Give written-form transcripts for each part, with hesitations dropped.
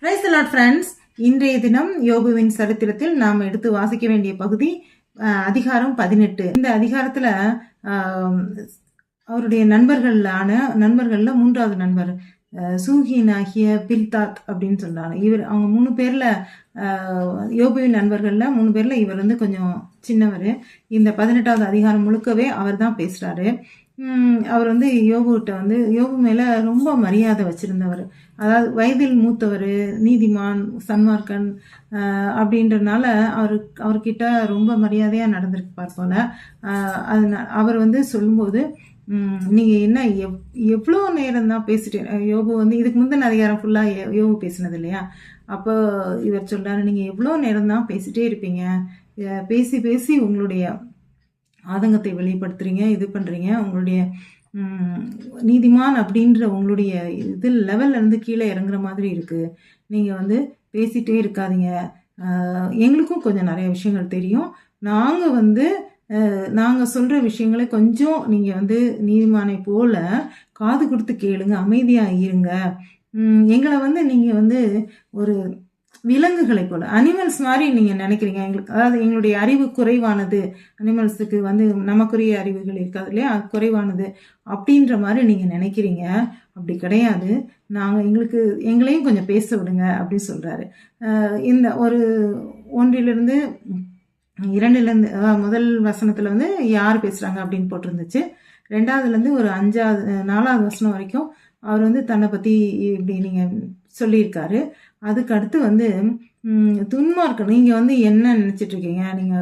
Praise the Lord friends. இன்றைய தினம் யோபுவின் சரித்திரத்தில் நாம் எடுத்து வாசிக்க வேண்டிய பகுதி அதிகாரம் 18. இந்த அதிகாரத்துல அவருடைய நண்பர்கள்ல மூன்றாவது நண்பர் சூஹின் ஆகிய பில்தாத் அப்படின்னு சொல்றாங்க. அவங்க 3 பேர்ல யோபுவின் நண்பர்கள்ல 3 பேர்ல இவர் வந்து கொஞ்சம் சின்னவர். இந்த 18வது அதிகாரம் முழுக்கவே அவர் தான் பேசுறாரு. அவர் வந்து யோபுகிட்ட வந்து யோபு மேல ரொம்ப மரியாதை வச்சிருந்தவர். அதாவது வயதில் மூத்தவர், நீதிமான், சன்மார்க்கன் அப்படின்றனால அவர்கிட்ட ரொம்ப மரியாதையா நடந்திருப்பார் போல. அவர் வந்து சொல்லும்போது நீங்க என்ன எவ்வளோ நேரம் தான் பேசிட்டு யோபு வந்து இதுக்கு முந்தின அதிகாரம் ஃபுல்லா யோபு பேசினது இல்லையா? அப்போ இவர் சொல்றாரு, நீங்க எவ்வளோ நேரம் தான் பேசிட்டே இருப்பீங்க, பேசி பேசி உங்களுடைய ஆதங்கத்தை வெளிப்படுத்துறீங்க, இது பண்றீங்க, உங்களுடைய நீதிமான் அப்படின்ற உங்களுடைய இது லெவல்ல இருந்து கீழே இறங்குற மாதிரி இருக்கு. நீங்க வந்து பேசிட்டே இருக்காதீங்க. எங்களுக்கும் கொஞ்சம் நிறைய விஷயங்கள் தெரியும். நாங்க சொல்ற விஷயங்களை கொஞ்சம் நீங்க வந்து நீதிமானை போல காது கொடுத்து கேளுங்க, அமைதியா இருங்க. எங்களை வந்து நீங்க வந்து ஒரு விலங்குகளை போல, அனிமல்ஸ் மாதிரி நீங்க நினைக்கிறீங்க. எங்களுக்கு அதாவது எங்களுடைய அறிவு குறைவானது, அனிமல்ஸுக்கு வந்து நமக்குரிய அறிவுகள் இருக்காது இல்லையா, குறைவானது அப்படின்ற மாதிரி நீங்க நினைக்கிறீங்க. அப்படி கிடையாது. எங்களையும் கொஞ்சம் பேச விடுங்க அப்படின்னு சொல்றாரு. இந்த ஒரு 1 2 முதல் வசனத்துல வந்து யார் பேசுறாங்க அப்படின்னு போட்டிருந்துச்சு. 2வதுல ஒரு 4வது வசனம் வரைக்கும் அவர் வந்து தன்னை பத்தி இப்படி நீங்க சொல்லியிருக்காரு. அதுக்கு அடுத்து வந்து துன்மார்க்கம், நீங்க வந்து என்ன நினைச்சிட்டு இருக்கீங்க, நீங்க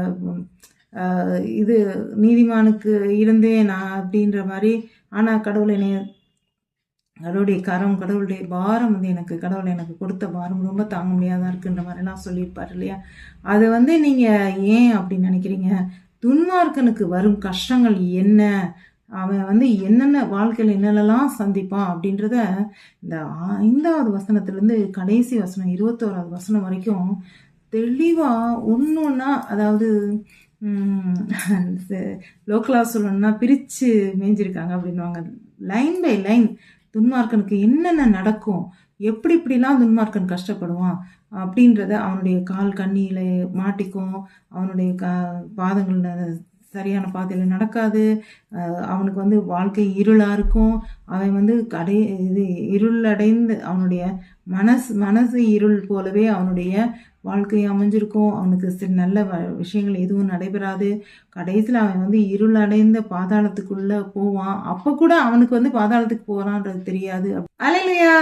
இது நீதிமானுக்கு இருந்தே நான் அப்படின்ற மாதிரி, ஆனா கடவுளுடைய கடவுளுடைய பாரம் வந்து கடவுள் எனக்கு கொடுத்த பாரம் ரொம்ப தாங்க முடியாதா இருக்குன்ற மாதிரிலாம் சொல்லியிருப்பாரு இல்லையா? அது வந்து நீங்க ஏன் அப்படின்னு நினைக்கிறீங்க? துன்மார்க்கனுக்கு வரும் கஷ்டங்கள் என்ன, அவன் வந்து என்னென்ன வாழ்க்கையில் என்னென்னலாம் சந்திப்பான் அப்படின்றத இந்த 5வது வசனத்திலேருந்து கடைசி வசனம் 21வது வசனம் வரைக்கும் தெளிவா ஒன்னொன்னா, அதாவது லோக்கலாக சொல்லணும்னா பிரித்து மேய்ஞ்சிருக்காங்க அப்படின்வாங்க. லைன் பை லைன் துன்மார்க்கனுக்கு என்னென்ன நடக்கும், எப்படிலாம் துன்மார்க்கன் கஷ்டப்படுவான் அப்படின்றத, அவனுடைய கால் கண்ணியில மாட்டிக்கும், அவனுடைய பாதங்கள் சரியான பாதையில் நடக்காது, அவனுக்கு வந்து வாழ்க்கை இருளாக இருக்கும், அவன் வந்து இருளடைந்து அவனுடைய மனசு இருள் போலவே அவனுடைய வாழ்க்கை அமைஞ்சிருக்கும். அவனுக்கு நல்ல விஷயங்கள் எதுவும் நடைபெறாது. கடைசியில் அவன் வந்து இருளடைந்த பாதாளத்துக்குள்ள போவான். அப்போ கூட அவனுக்கு வந்து பாதாளத்துக்கு போறான்றது தெரியாது. அல்லேலூயா.